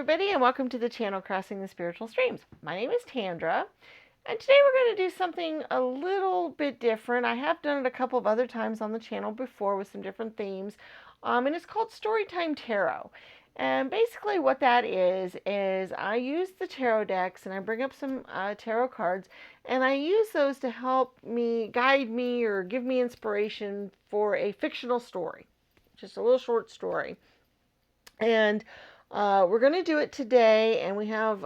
everybody, and welcome to the channel Crossing the Spiritual Streams. My name is Tandra, and today we're going to do something a little bit different. I have done it a couple of other times on the channel before with some different themes, and it's called Storytime Tarot. And basically what that is I use the tarot decks and I bring up some tarot cards, and I use those to help me, guide me, or give me inspiration for a fictional story. Just a little short story. And we're going to do it today, and we have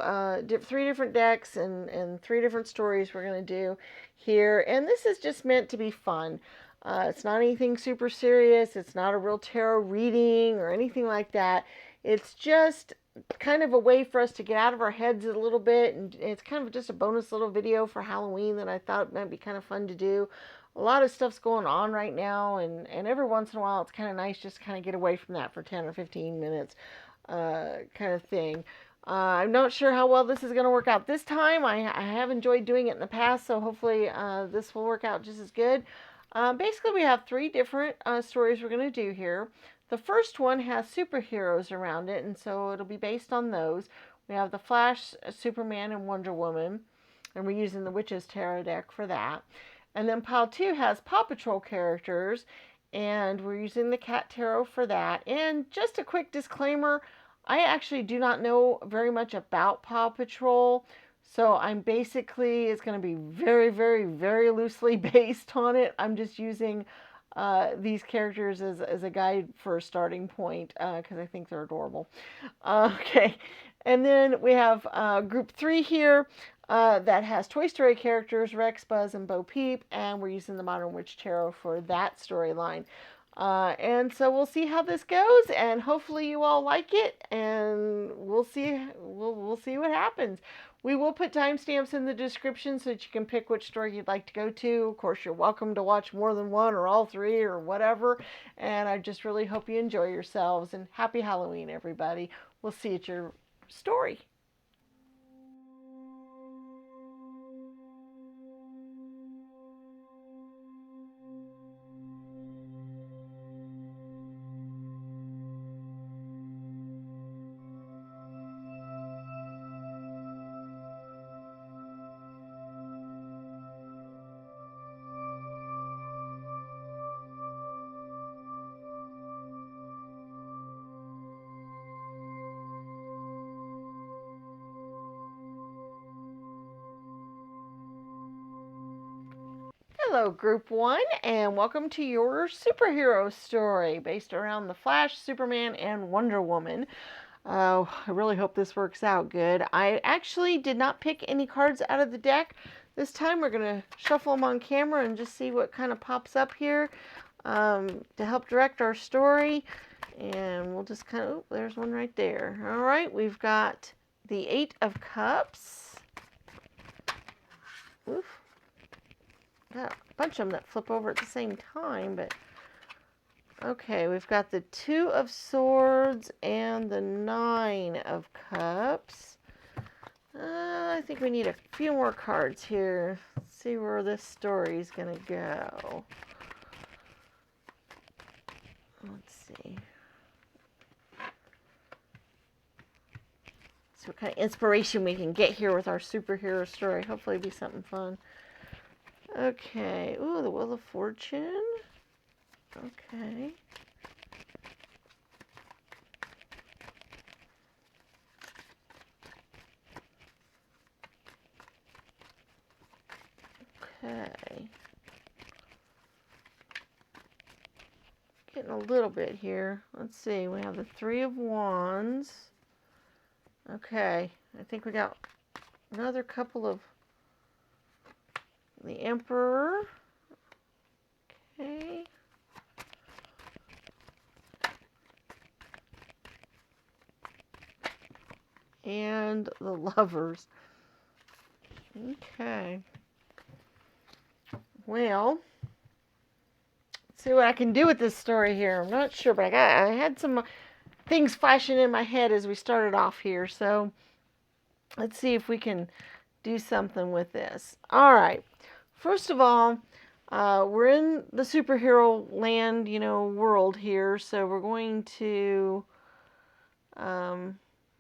3 different decks and 3 different stories we're going to do here. And this is just meant to be fun. It's not anything super serious. It's not a real tarot reading or anything like that. It's just kind of a way for us to get out of our heads a little bit, and it's kind of just a bonus little video for Halloween that I thought might be kind of fun to do. A lot of stuff's going on right now, and every once in a while it's kind of nice just to kind of get away from that for 10 or 15 minutes kind of thing. I'm not sure how well this is going to work out this time. I have enjoyed doing it in the past, so hopefully this will work out just as good. Basically, we have 3 different stories we're going to do here. The first one has superheroes around it, and so it'll be based on those. We have the Flash, Superman, and Wonder Woman, and we're using the Witch's Tarot deck for that. And then pile 2 has Paw Patrol characters, and we're using the Cat Tarot for that. And just a quick disclaimer, I actually do not know very much about Paw Patrol, so I'm basically, it's going to be very, very, very loosely based on it. I'm just using these characters as a guide for a starting point because I think they're adorable. Okay, and then we have group 3 here that has Toy Story characters, Rex, Buzz, and Bo Peep, and we're using the Modern Witch Tarot for that storyline. And so we'll see how this goes, and hopefully you all like it, and we'll see what happens. We will put timestamps in the description so that you can pick which story you'd like to go to. Of course, you're welcome to watch more than one or all 3 or whatever. And I just really hope you enjoy yourselves, and happy Halloween, everybody. We'll see you at your story. Hello, Group 1, and welcome to your superhero story based around the Flash, Superman, and Wonder Woman. I really hope this works out good. I actually did not pick any cards out of the deck. This time we're going to shuffle them on camera and just see what kind of pops up here to help direct our story. And we'll just kind of, oh, there's one right there. All right, we've got the 8 of Cups. Oof. Got a bunch of them that flip over at the same time, but okay, we've got the 2 of Swords and the 9 of Cups. I think we need a few more cards here. Let's see where this story is going to go. Let's see. See what kind of inspiration we can get here with our superhero story. Hopefully it'll be something fun. Okay, ooh, the Wheel of Fortune. Okay. Okay. Getting a little bit here. Let's see, we have the 3 of Wands. Okay, I think we got another couple of the Emperor. Okay. And the Lovers. Okay. Well, let's see what I can do with this story here. I'm not sure, but I had some things flashing in my head as we started off here. So let's see if we can do something with this. All right. First of all, we're in the superhero land, world here. So we're going to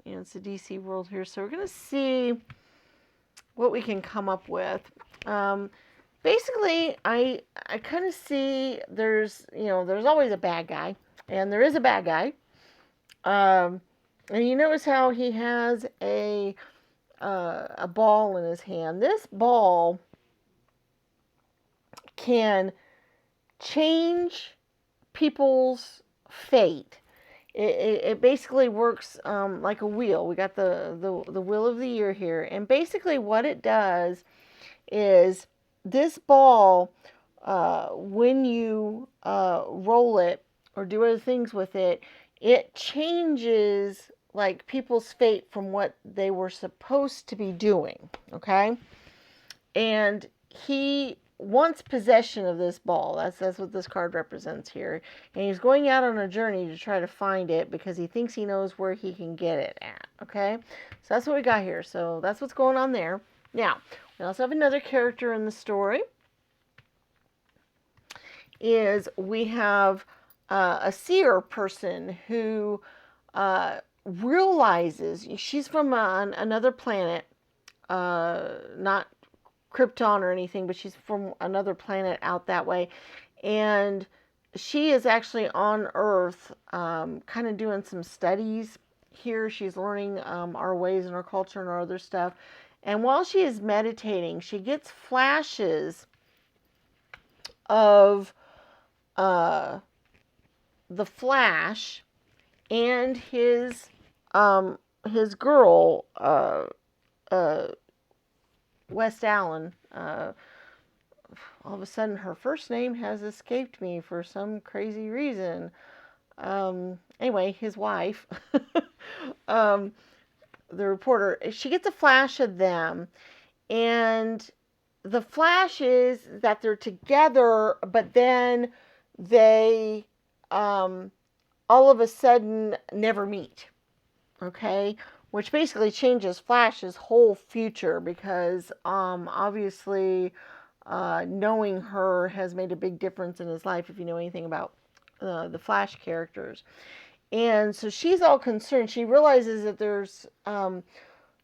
it's a DC world here, so we're going to see what we can come up with. Basically, I kind of see there's always a bad guy, and there is a bad guy. And you notice how he has a ball in his hand. This ball can change people's fate. It basically works like a wheel. We got the wheel of the year here, and basically what it does is this ball, when you roll it or do other things with it, it changes like people's fate from what they were supposed to be doing. Okay, and he wants possession of this ball. That's what this card represents here. And he's going out on a journey to try to find it because he thinks he knows where he can get it at. Okay? So that's what we got here. So that's what's going on there. Now, we also have another character in the story. We have a seer person who realizes she's from another planet, not Krypton or anything, but she's from another planet out that way, and she is actually on Earth, kind of doing some studies here. She's learning our ways and our culture and our other stuff, and while she is meditating, she gets flashes of the Flash and his girl, West Allen. All of a sudden, her first name has escaped me for some crazy reason. Anyway, his wife, the reporter, she gets a flash of them, and the flash is that they're together, but then they all of a sudden never meet. Okay? Which basically changes Flash's whole future because obviously knowing her has made a big difference in his life if you know anything about the Flash characters. And so she's all concerned. She realizes that there's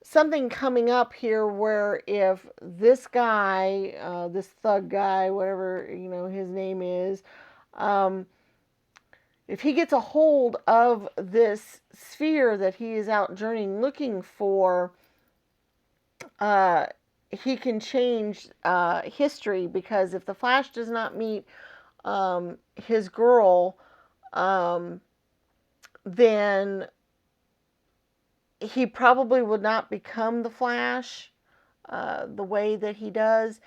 something coming up here where if this guy, this thug guy, whatever his name is, if he gets a hold of this sphere that he is out journeying looking for, he can change history, because if the Flash does not meet his girl, then he probably would not become the Flash the way that he does.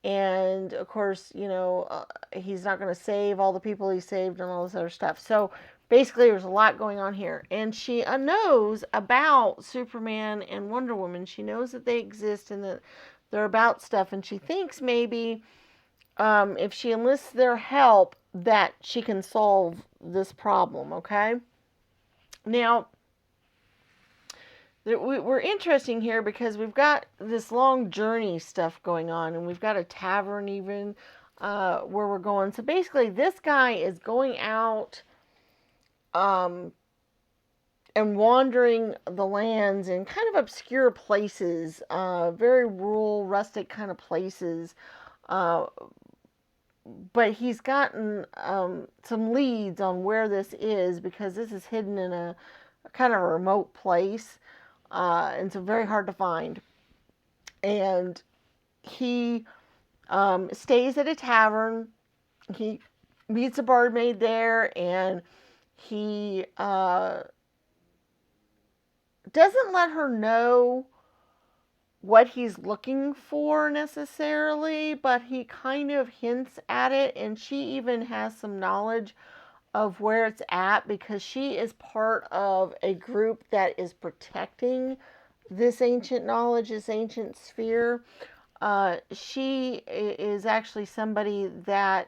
And of course, he's not going to save all the people he saved and all this other stuff. So basically, there's a lot going on here. And she knows about Superman and Wonder Woman. She knows that they exist and that they're about stuff. And she thinks maybe if she enlists their help, that she can solve this problem. Okay? Now, we're interesting here because we've got this long journey stuff going on, and we've got a tavern even where we're going. So basically, this guy is going out and wandering the lands in kind of obscure places, very rural, rustic kind of places. But he's gotten some leads on where this is, because this is hidden in a kind of a remote place. And so very hard to find. And he stays at a tavern. He meets a barmaid there, and he doesn't let her know what he's looking for necessarily, but he kind of hints at it, and she even has some knowledge of where it's at, because she is part of a group that is protecting this ancient knowledge, this ancient sphere. She is actually somebody that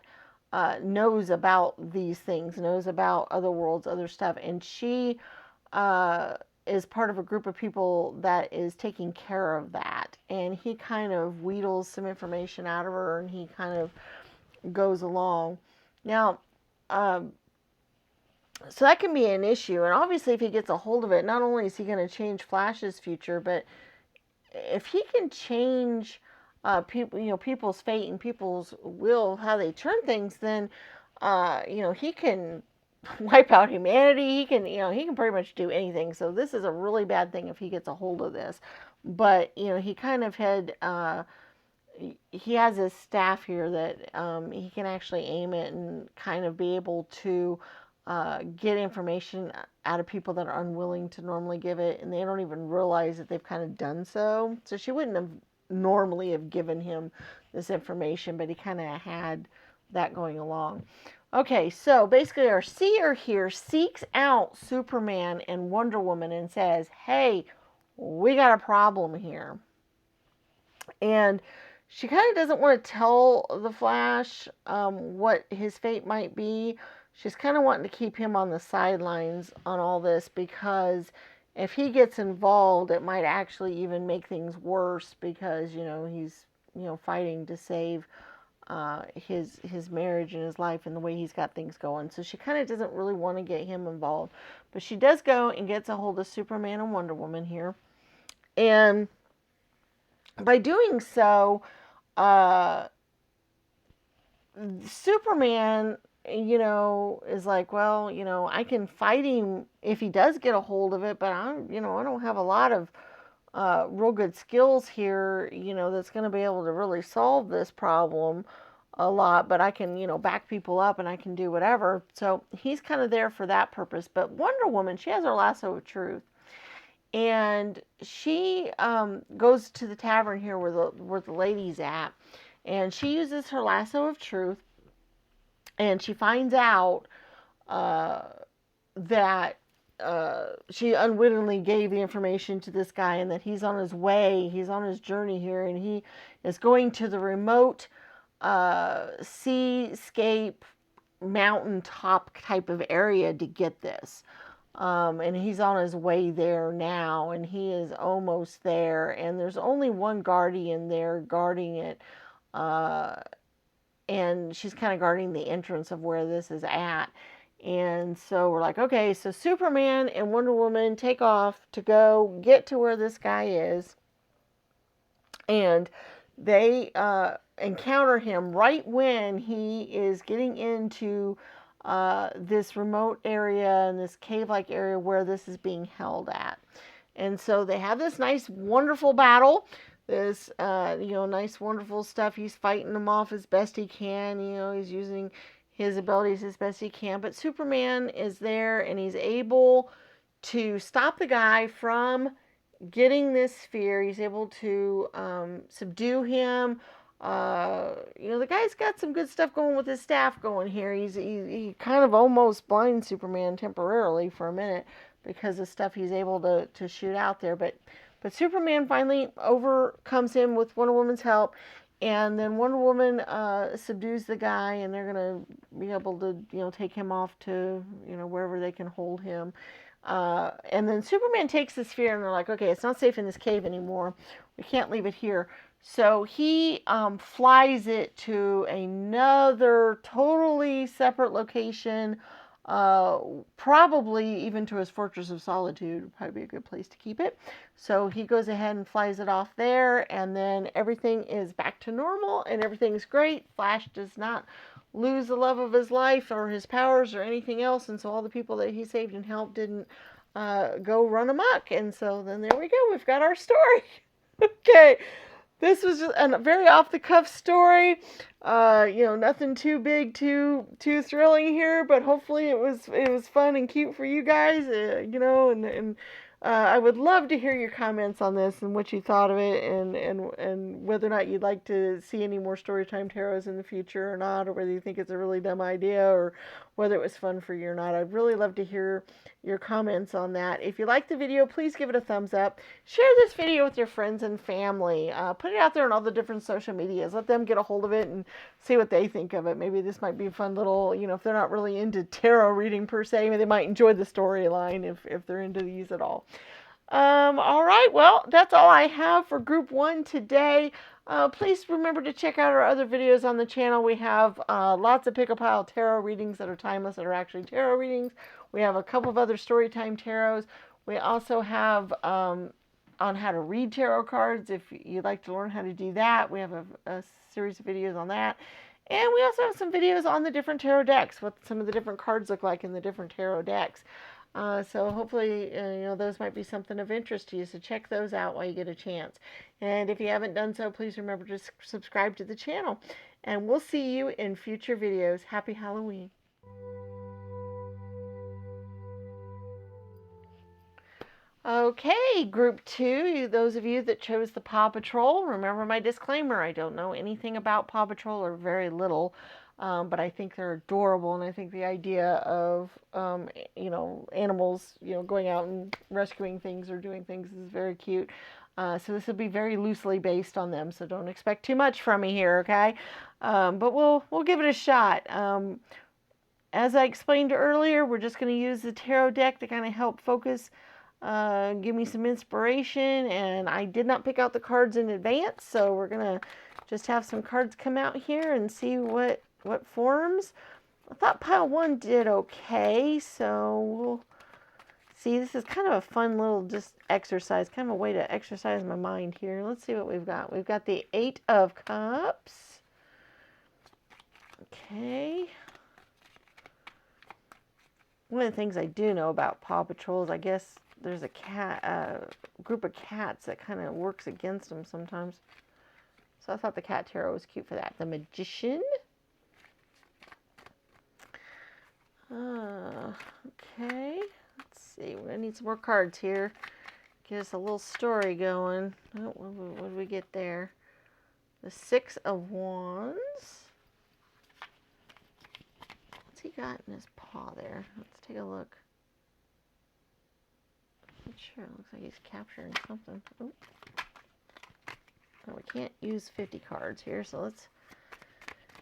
knows about these things, knows about other worlds, other stuff, and she is part of a group of people that is taking care of that. And he kind of wheedles some information out of her, and he kind of goes along. Now, So that can be an issue. And obviously, if he gets a hold of it, not only is he going to change Flash's future, but if he can change people, people's fate and people's will, how they turn things, then he can wipe out humanity. He can pretty much do anything. So this is a really bad thing if he gets a hold of this. But he kind of had he has his staff here that he can actually aim it and kind of be able to get information out of people that are unwilling to normally give it, and they don't even realize that they've kind of done so. So she wouldn't have normally have given him this information, but he kind of had that going along. Okay, so basically our seer here seeks out Superman and Wonder Woman and says, hey, we got a problem here. And she kind of doesn't want to tell the Flash what his fate might be. She's kind of wanting to keep him on the sidelines on all this, because if he gets involved, it might actually even make things worse, because he's fighting to save his marriage and his life and the way he's got things going. So she kind of doesn't really want to get him involved, but she does go and gets a hold of Superman and Wonder Woman here, and by doing so, Superman, is like, well, I can fight him if he does get a hold of it, but I don't have a lot of real good skills here, that's going to be able to really solve this problem a lot, but I can, back people up and I can do whatever. So he's kind of there for that purpose. But Wonder Woman, she has her lasso of truth. And she goes to the tavern here where the lady's at, and she uses her lasso of truth, and she finds out that she unwittingly gave the information to this guy, and that he's on his way, he's on his journey here, and he is going to the remote seascape mountaintop type of area to get this. And he's on his way there now, and he is almost there, and there's only one guardian there guarding it, and she's kind of guarding the entrance of where this is at. And so we're like, okay, so Superman and Wonder Woman take off to go get to where this guy is, and they encounter him right when he is getting into this remote area and this cave-like area where this is being held at. And so they have this nice, wonderful battle. This, nice, wonderful stuff. He's fighting them off as best he can. He's using his abilities as best he can. But Superman is there, and he's able to stop the guy from getting this sphere. He's able to subdue him. The guy's got some good stuff going with his staff going here. He kind of almost blinds Superman temporarily for a minute because of stuff he's able to shoot out there. But Superman finally overcomes him with Wonder Woman's help, and then Wonder Woman subdues the guy, and they're gonna be able to take him off to wherever they can hold him. And then Superman takes the sphere, and they're like, okay, it's not safe in this cave anymore. We can't leave it here. So he flies it to another totally separate location, probably even to his Fortress of Solitude. Would probably be a good place to keep it. So he goes ahead and flies it off there, and then everything is back to normal, and everything's great. Flash does not lose the love of his life or his powers or anything else, and so all the people that he saved and helped didn't go run amok. And so then there we go. We've got our story. Okay. This was just a very off-the-cuff story. Nothing too big, too thrilling here, but hopefully it was fun and cute for you guys. And I would love to hear your comments on this and what you thought of it, and whether or not you'd like to see any more Storytime Tarots in the future or not, or whether you think it's a really dumb idea, or whether it was fun for you or not. I'd really love to hear your comments on that. If you like the video, please give it a thumbs up. Share this video with your friends and family. Put it out there on all the different social medias. Let them get a hold of it and see what they think of it. Maybe this might be a fun little, if they're not really into tarot reading per se, maybe they might enjoy the storyline if they're into these at all. All right, well, that's all I have for group 1 today. Please remember to check out our other videos on the channel. We have lots of pick a pile tarot readings that are timeless, that are actually tarot readings. We have a couple of other storytime tarots. We also have on how to read tarot cards. If you'd like to learn how to do that, we have a series of videos on that. And we also have some videos on the different tarot decks, what some of the different cards look like in the different tarot decks. So hopefully, those might be something of interest to you. So check those out while you get a chance. And if you haven't done so, please remember to subscribe to the channel. And we'll see you in future videos. Happy Halloween. Okay, group 2, those of you that chose the Paw Patrol, remember my disclaimer. I don't know anything about Paw Patrol, or very little, but I think they're adorable, and I think the idea of, animals, going out and rescuing things or doing things is very cute. So this will be very loosely based on them, so don't expect too much from me here, okay? But we'll give it a shot. As I explained earlier, we're just going to use the tarot deck to kind of help focus, give me some inspiration, and I did not pick out the cards in advance, so we're gonna just have some cards come out here and see what forms. I thought pile 1 did okay, so we'll see. This is kind of a fun little just exercise, kind of a way to exercise my mind here. Let's see what we've got. We've got the 8 of Cups. Okay. One of the things I do know about Paw Patrol is, I guess, there's a group of cats that kind of works against them sometimes. So I thought the cat tarot was cute for that. The Magician. Okay. Let's see. We're going to need some more cards here. Get us a little story going. Oh, what did we get there? The 6 of Wands. What's he got in his paw there? Let's take a look. Not sure. It looks like he's capturing something. Oh, we can't use 50 cards here, so let's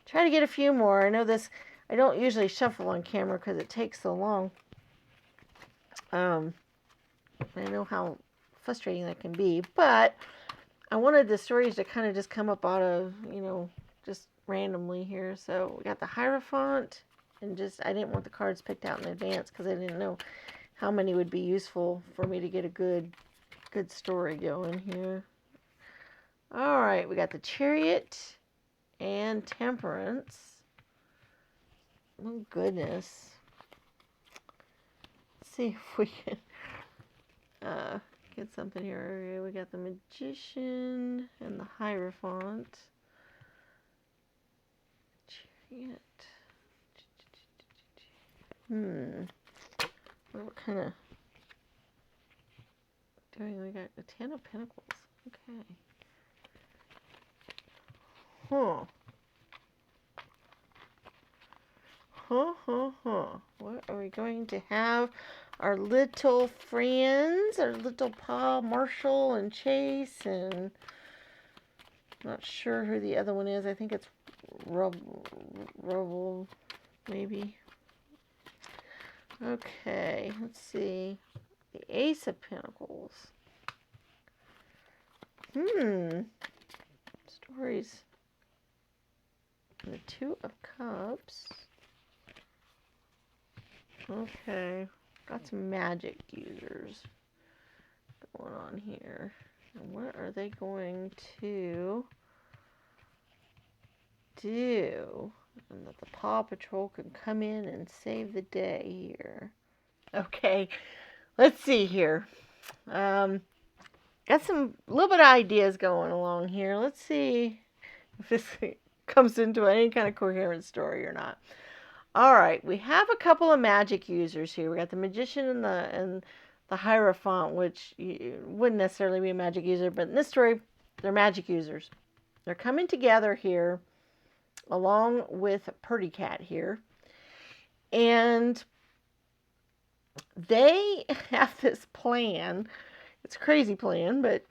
try to get a few more. I know this, I don't usually shuffle on camera because it takes so long. I know how frustrating that can be, but I wanted the stories to kind of just come up out of, just randomly here. So we got the Hierophant, and I didn't want the cards picked out in advance because I didn't know how many would be useful for me to get a good story going here. All right, we got the Chariot and Temperance. Oh, goodness. Let's see if we can get something here. We got the Magician and the Hierophant. Chariot. What kind of doing? We got the 10 of Pentacles. Okay. What are we going to have? Our little friends, our little Paw, Marshall and Chase, and not sure who the other one is. I think it's Rubble, maybe. Okay, let's see. The Ace of Pentacles. Stories. And the 2 of Cups. Okay, got some magic users going on here. And what are they going to do? And that the Paw Patrol can come in and save the day here. Okay, let's see here. Got some little bit of ideas going along here. Let's see if this comes into any kind of coherent story or not. All right, we have a couple of magic users here. We got the Magician and the Hierophant, which wouldn't necessarily be a magic user, but in this story, they're magic users. They're coming together here, along with Purdy Cat here, and they have this plan. It's a crazy plan, but,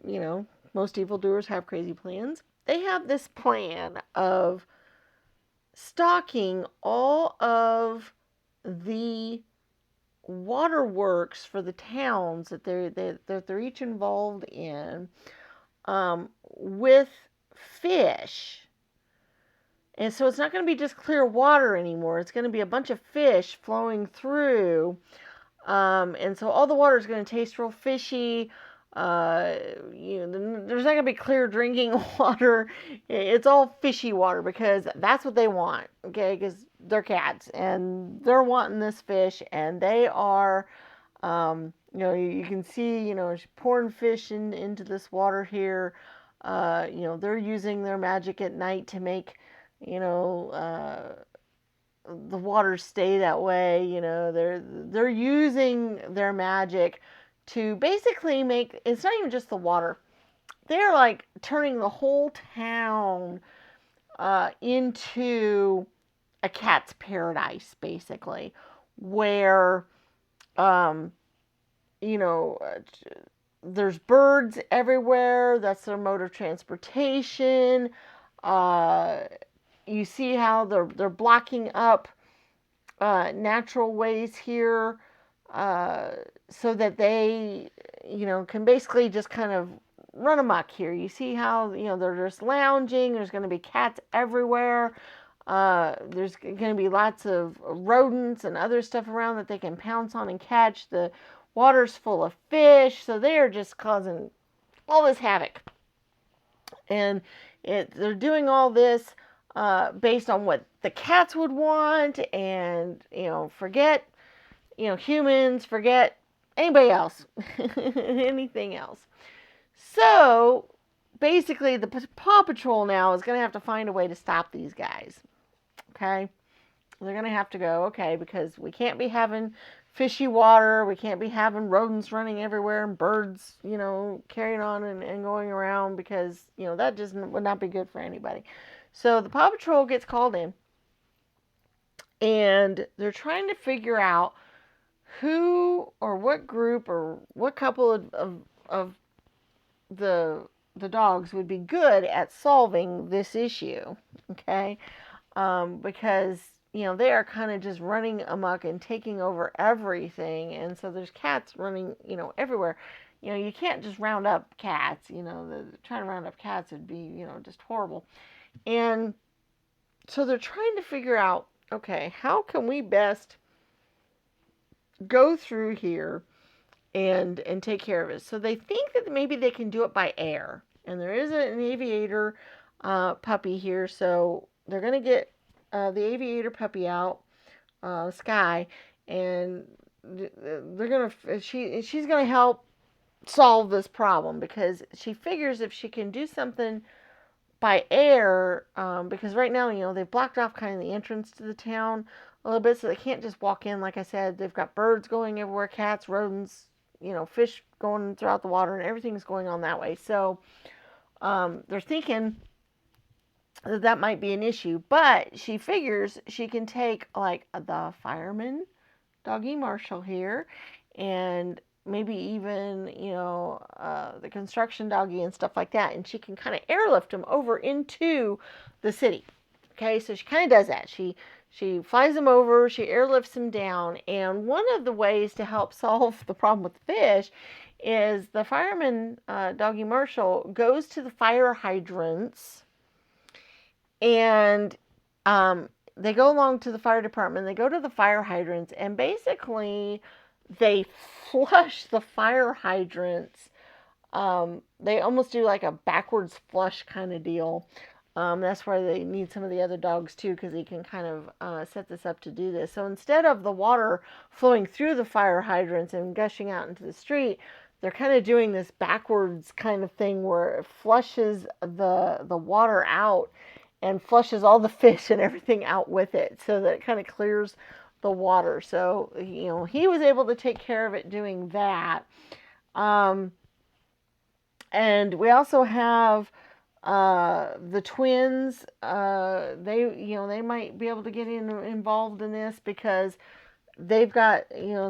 most evildoers have crazy plans. They have this plan of stalking all of the waterworks for the towns that they're each involved in, with fish. And so it's not going to be just clear water anymore. It's going to be a bunch of fish flowing through. And so all the water is going to taste real fishy. Uh, there's not going to be clear drinking water. It's all fishy water because that's what they want. Okay, because they're cats and they're wanting this fish, and they are. You can see, pouring fish into this water here. They're using their magic at night to make, you know, the water stay that way. They're using their magic to basically make, it's not even just the water. They're like turning the whole town into a cat's paradise, basically, where um, you know, there's birds everywhere. That's their mode of transportation. Uh, you see how they're blocking up natural ways here, so that they, can basically just kind of run amok here. You see how, they're just lounging. There's going to be cats everywhere. There's going to be lots of rodents and other stuff around that they can pounce on and catch. The water's full of fish, so they are just causing all this havoc. And they're doing all this based on what the cats would want, and forget humans, forget anybody else, anything else. So basically, the Paw Patrol now is going to have to find a way to stop these guys. Okay, they're going to have to go, okay, because we can't be having fishy water, we can't be having rodents running everywhere and birds, carrying on and going around, because that just would not be good for anybody. So the Paw Patrol gets called in, and they're trying to figure out who or what group or what couple of the dogs would be good at solving this issue. Okay, because they are kind of just running amok and taking over everything, and so there's cats running everywhere. You can't just round up cats. Trying to round up cats would be just horrible. And so they're trying to figure out, okay, how can we best go through here and take care of it. So they think that maybe they can do it by air, and there is an aviator puppy here, so they're going to get the aviator puppy out, Sky, and she's going to help solve this problem, because she figures if she can do something by air, because right now, they've blocked off kind of the entrance to the town a little bit, so they can't just walk in. Like I said, they've got birds going everywhere, cats, rodents, fish going throughout the water, and everything's going on that way. So they're thinking that might be an issue, but she figures she can take like the fireman, Doggy Marshall here, and maybe even the construction doggy and stuff like that, and she can kind of airlift them over into the city. Okay, so she kind of does that. She flies them over, she airlifts them down, and one of the ways to help solve the problem with the fish is the fireman, Doggy Marshall, goes to the fire hydrants, and they go along to the fire department. They go to the fire hydrants, and basically they flush the fire hydrants. They almost do like a backwards flush kind of deal. That's why they need some of the other dogs too, because they can kind of set this up to do this. So instead of the water flowing through the fire hydrants and gushing out into the street, they're kind of doing this backwards kind of thing where it flushes the water out and flushes all the fish and everything out with it, so that it kind of clears the water. So he was able to take care of it doing that. And we also have the twins. They might be able to get involved in this, because they've got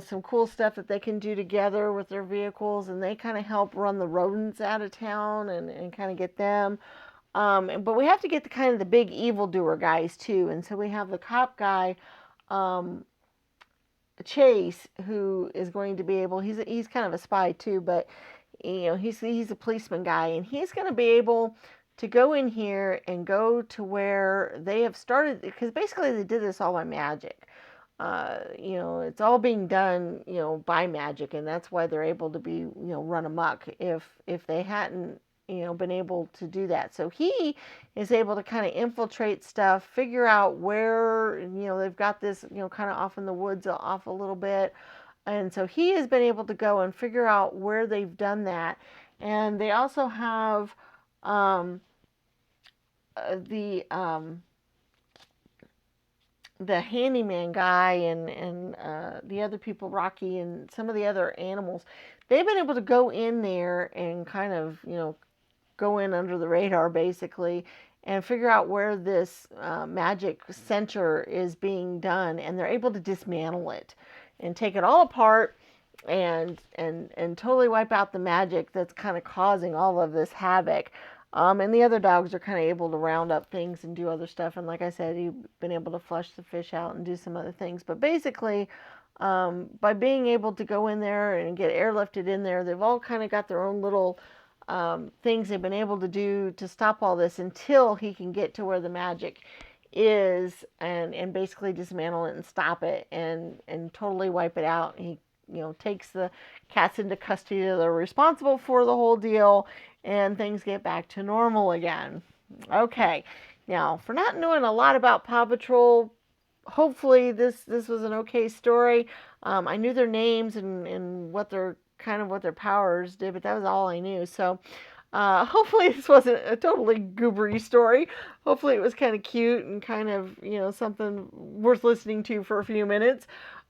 some cool stuff that they can do together with their vehicles, and they kind of help run the rodents out of town and kind of get them. But we have to get the kind of the big evildoer guys too, and so we have the cop guy Chase, who is going to be able, he's kind of a spy too, but he's a policeman guy, and he's going to be able to go in here and go to where they have started, because basically they did this all by magic. It's all being done, by magic, and that's why they're able to be, run amok. If they hadn't, been able to do that. So he is able to kind of infiltrate stuff, figure out where, they've got this, kind of off in the woods, off a little bit. And so he has been able to go and figure out where they've done that. And they also have um, the handyman guy and the other people, Rocky and some of the other animals. They've been able to go in there and kind of, go in under the radar basically and figure out where this magic center is being done, and they're able to dismantle it and take it all apart and totally wipe out the magic that's kind of causing all of this havoc. And the other dogs are kind of able to round up things and do other stuff. And like I said, you've been able to flush the fish out and do some other things. But basically, by being able to go in there and get airlifted in there, they've all kind of got their own little things they've been able to do to stop all this until he can get to where the magic is and basically dismantle it and stop it and totally wipe it out. He takes the cats into custody. They're responsible for the whole deal, and things get back to normal again. Okay, now for not knowing a lot about Paw Patrol, hopefully this was an okay story. I knew their names and what their powers did, but that was all I knew. So hopefully this wasn't a totally goobery story. Hopefully it was kind of cute and kind of something worth listening to for a few minutes.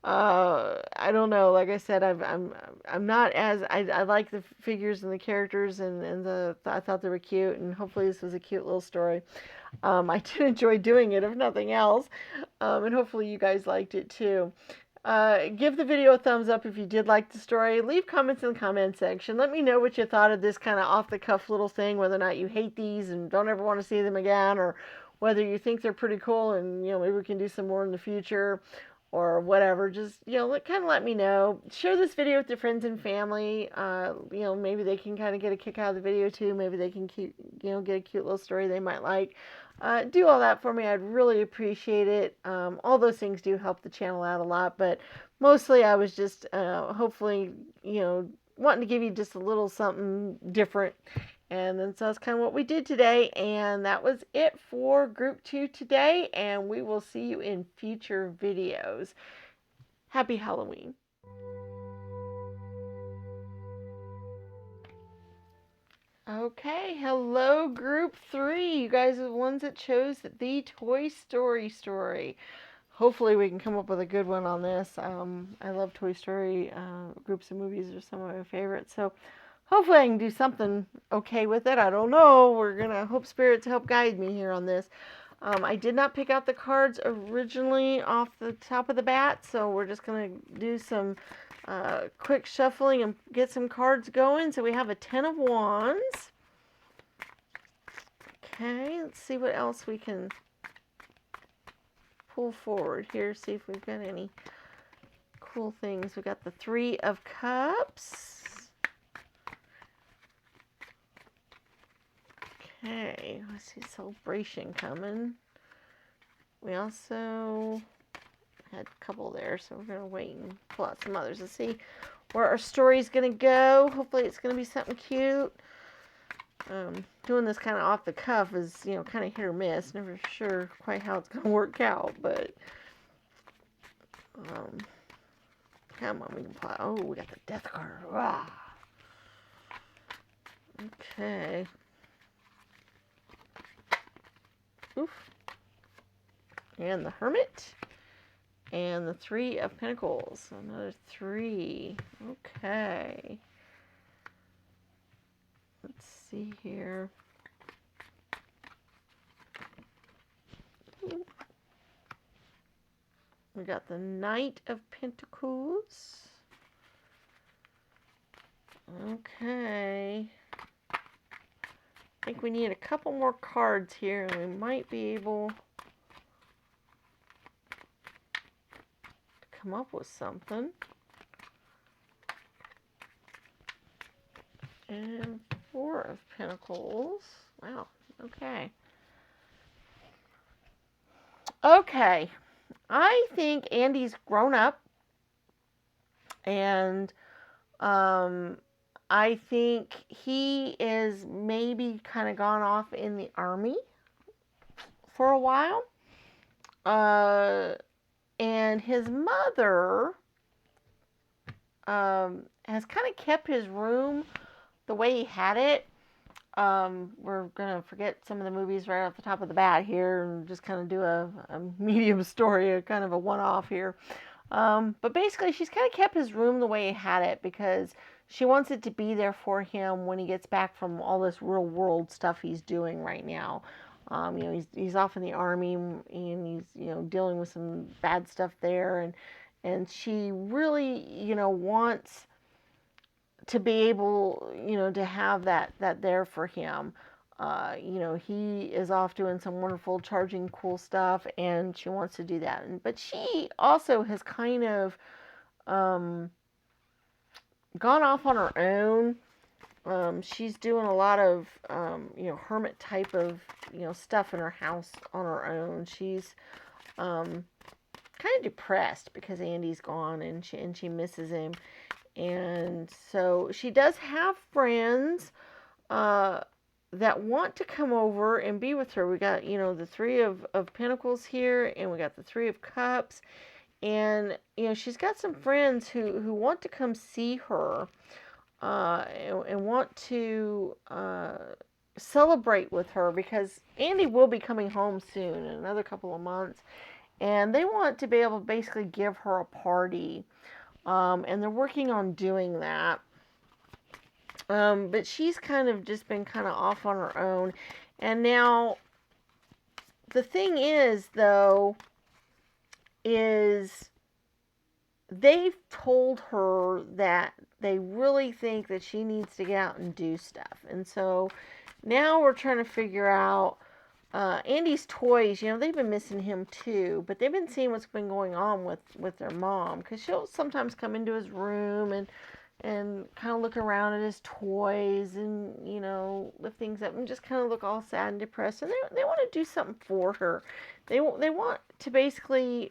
I don't know. Like I said, I'm not as I like the figures and the characters and I thought they were cute, and hopefully this was a cute little story. I did enjoy doing it, if nothing else, and hopefully you guys liked it too. Give the video a thumbs up if you did like the story. Leave comments in the comment section. Let me know what you thought of this kind of off the cuff little thing, whether or not you hate these and don't ever want to see them again, or whether you think they're pretty cool and maybe we can do some more in the future or whatever. Just kind of let me know. Share this video with your friends and family. Maybe they can kind of get a kick out of the video too. Maybe they can get a cute little story they might like. Do all that for me. I'd really appreciate it. All those things do help the channel out a lot, but mostly I was just hopefully wanting to give you just a little something different. And then so that's kind of what we did today, and that was it for group 2 today, and we will see you in future videos. Happy Halloween. Okay, hello group 3. You guys are the ones that chose the Toy Story story. Hopefully we can come up with a good one on this. I love Toy Story. Groups of movies are some of my favorites, so hopefully I can do something okay with it. I don't know. We're going to hope Spirit to help guide me here on this. I did not pick out the cards originally off the top of the bat, so we're just going to do some quick shuffling and get some cards going. So we have a 10 of Wands. Okay, let's see what else we can pull forward here. See if we've got any cool things. We got the 3 of Cups. Okay, I see Celebration coming. We also had a couple there, so we're going to wait and pull out some others to see where our story's going to go. Hopefully it's going to be something cute. Doing this kind of off the cuff is, kind of hit or miss. Never sure quite how it's going to work out, but come on, we can pull out. Oh, we got the Death card. Ah. Okay. Oof. And the Hermit. And the 3 of Pentacles. Another 3. Okay. Let's see here. We got the Knight of Pentacles. Okay. I think we need a couple more cards here, and we might be able to come up with something. And 4 of Pentacles. Wow. Okay. Okay. I think Andy's grown up. And I think he is maybe kind of gone off in the army for a while. And his mother has kind of kept his room the way he had it. We're going to forget some of the movies right off the top of the bat here and just kind of do a medium story, a kind of a one-off here. But basically, she's kind of kept his room the way he had it because she wants it to be there for him when he gets back from all this real world stuff he's doing right now. He's off in the army and he's dealing with some bad stuff there, and she really wants to be able to have that there for him. He is off doing some wonderful charging cool stuff, and she wants to do that. But she also has kind of gone off on her own. She's doing a lot of hermit type of stuff in her house on her own. She's kind of depressed because Andy's gone, and she misses him. And so she does have friends that want to come over and be with her. We got, the 3 of Pentacles here, and we got the 3 of Cups. And, she's got some friends who want to come see her and want to celebrate with her because Andy will be coming home soon in another couple of months. And they want to be able to basically give her a party. And they're working on doing that. But she's kind of just been kind of off on her own. And now, the thing is, though, is they've told her that they really think that she needs to get out and do stuff. And so, now we're trying to figure out Andy's toys. They've been missing him too, but they've been seeing what's been going on with their mom, because she'll sometimes come into his room and kind of look around at his toys and lift things up and just kind of look all sad and depressed. And they want to do something for her. They want to basically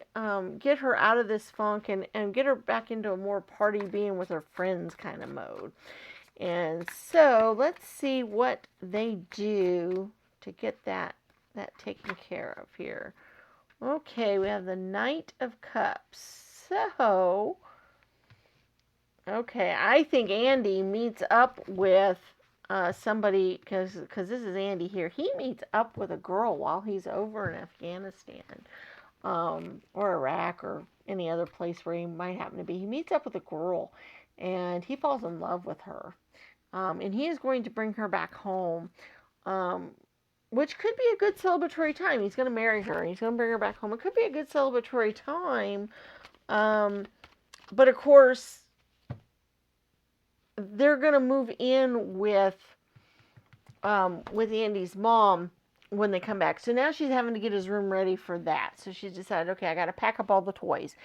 get her out of this funk and get her back into a more party being with her friends kind of mode. And so let's see what they do to get that taken care of here. Okay, we have the Knight of Cups. So, okay, I think Andy meets up with somebody, because this is Andy here. He meets up with a girl while he's over in Afghanistan or Iraq or any other place where he might happen to be. He meets up with a girl, and he falls in love with her. And he is going to bring her back home. Which could be a good celebratory time. He's going to marry her. He's going to bring her back home. It could be a good celebratory time. But of course, they're going to move in with Andy's mom when they come back. So now she's having to get his room ready for that. So she's decided, okay, I got to pack up all the toys.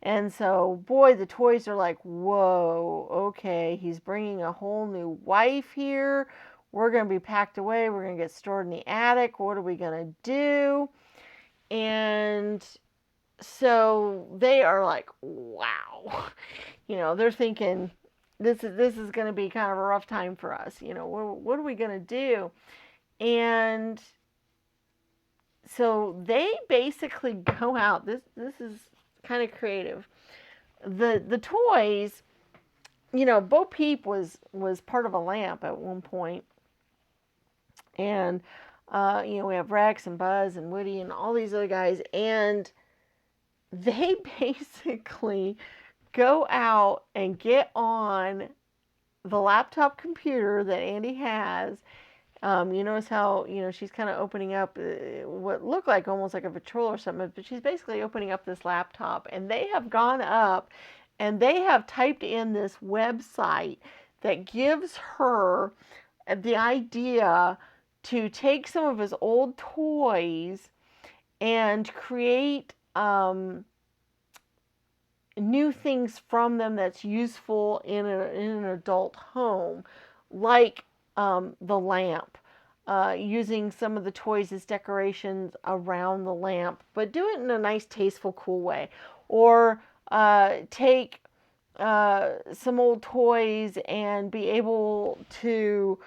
And so, boy, the toys are like, whoa, okay, he's bringing a whole new wife here. We're going to be packed away. We're going to get stored in the attic. What are we going to do? And so they are like, wow. They're thinking, this is going to be kind of a rough time for us. What are we going to do? And so they basically go out. This is kind of creative. The toys, Bo Peep was part of a lamp at one point. And, we have Rex and Buzz and Woody and all these other guys. And they basically go out and get on the laptop computer that Andy has. You notice how, she's kind of opening up what looked like almost like a patrol or something. But she's basically opening up this laptop. And they have gone up and they have typed in this website that gives her the idea to take some of his old toys and create new things from them that's useful in an adult home, like the lamp. Using some of the toys as decorations around the lamp, but do it in a nice, tasteful, cool way. Or take some old toys and be able to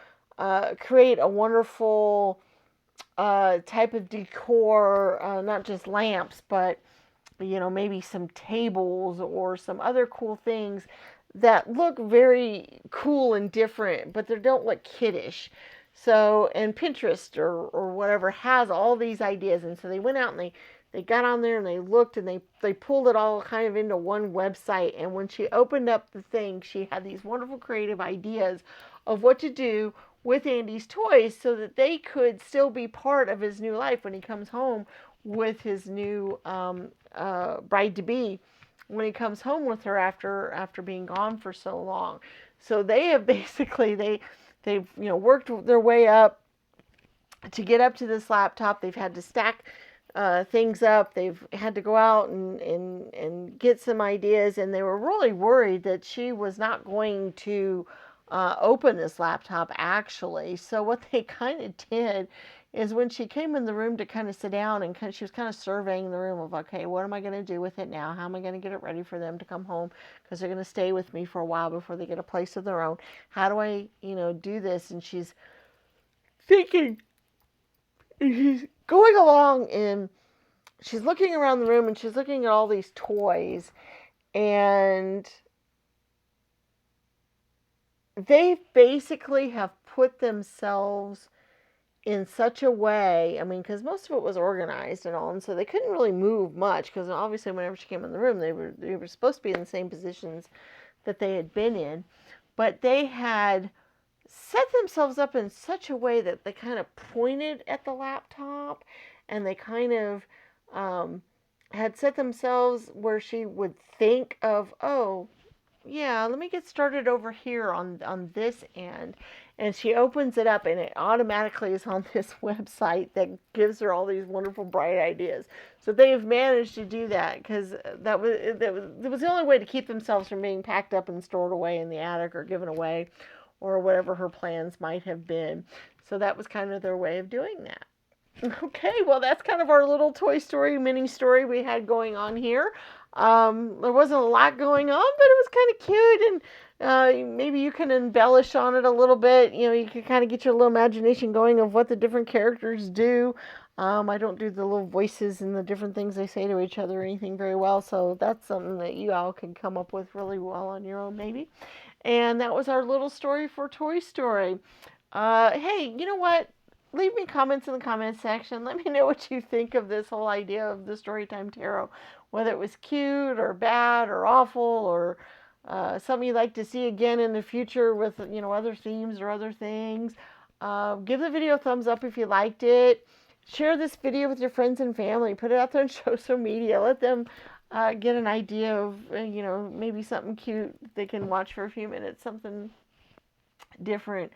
create a wonderful type of decor, not just lamps, but maybe some tables or some other cool things that look very cool and different, but they don't look kiddish. So, and Pinterest or whatever has all these ideas. And so they went out and they got on there and they looked and they pulled it all kind of into one website. And when she opened up the thing, she had these wonderful creative ideas of what to do with Andy's toys so that they could still be part of his new life when he comes home with his new bride to be, when he comes home with her after being gone for so long. So they have basically they've worked their way up to get up to this laptop. They've had to stack things up. They've had to go out and get some ideas, and they were really worried that she was not going to open this laptop actually. So what they kind of did is when she came in the room to kind of sit down and she was kind of surveying the room of, okay, what am I going to do with it now? How am I going to get it ready for them to come home? Because they're going to stay with me for a while before they get a place of their own. How do I, do this? And she's thinking, she's going along and she's looking around the room and she's looking at all these toys, and they basically have put themselves in such a way, I mean, because most of it was organized and all, and so they couldn't really move much, because obviously whenever she came in the room, they were supposed to be in the same positions that they had been in, but they had set themselves up in such a way that they kind of pointed at the laptop, and they kind of had set themselves where she would think of, oh, yeah, let me get started over here on this end. And she opens it up and it automatically is on this website that gives her all these wonderful, bright ideas. So they've managed to do that because that was the only way to keep themselves from being packed up and stored away in the attic or given away or whatever her plans might have been. So that was kind of their way of doing that. Okay, well, that's kind of our little Toy Story mini story we had going on here. There wasn't a lot going on, but it was kind of cute, and maybe you can embellish on it a little bit. You can kind of get your little imagination going of what the different characters do. I don't do the little voices and the different things they say to each other or anything very well, so that's something that you all can come up with really well on your own, maybe. And that was our little story for Toy Story. Hey, you know what? Leave me comments in the comments section. Let me know what you think of this whole idea of the Storytime Tarot, whether it was cute or bad or awful or something you'd like to see again in the future with other themes or other things. Give the video a thumbs up if you liked it. Share this video with your friends and family. Put it out there on social media. Let them get an idea of maybe something cute they can watch for a few minutes, something different.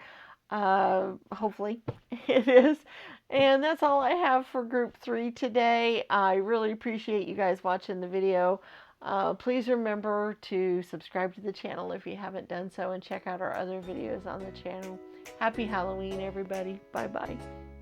Hopefully it is. And that's all I have for group 3 today. I really appreciate you guys watching the video. Please remember to subscribe to the channel if you haven't done so, and check out our other videos on the channel. Happy Halloween, everybody. Bye-bye.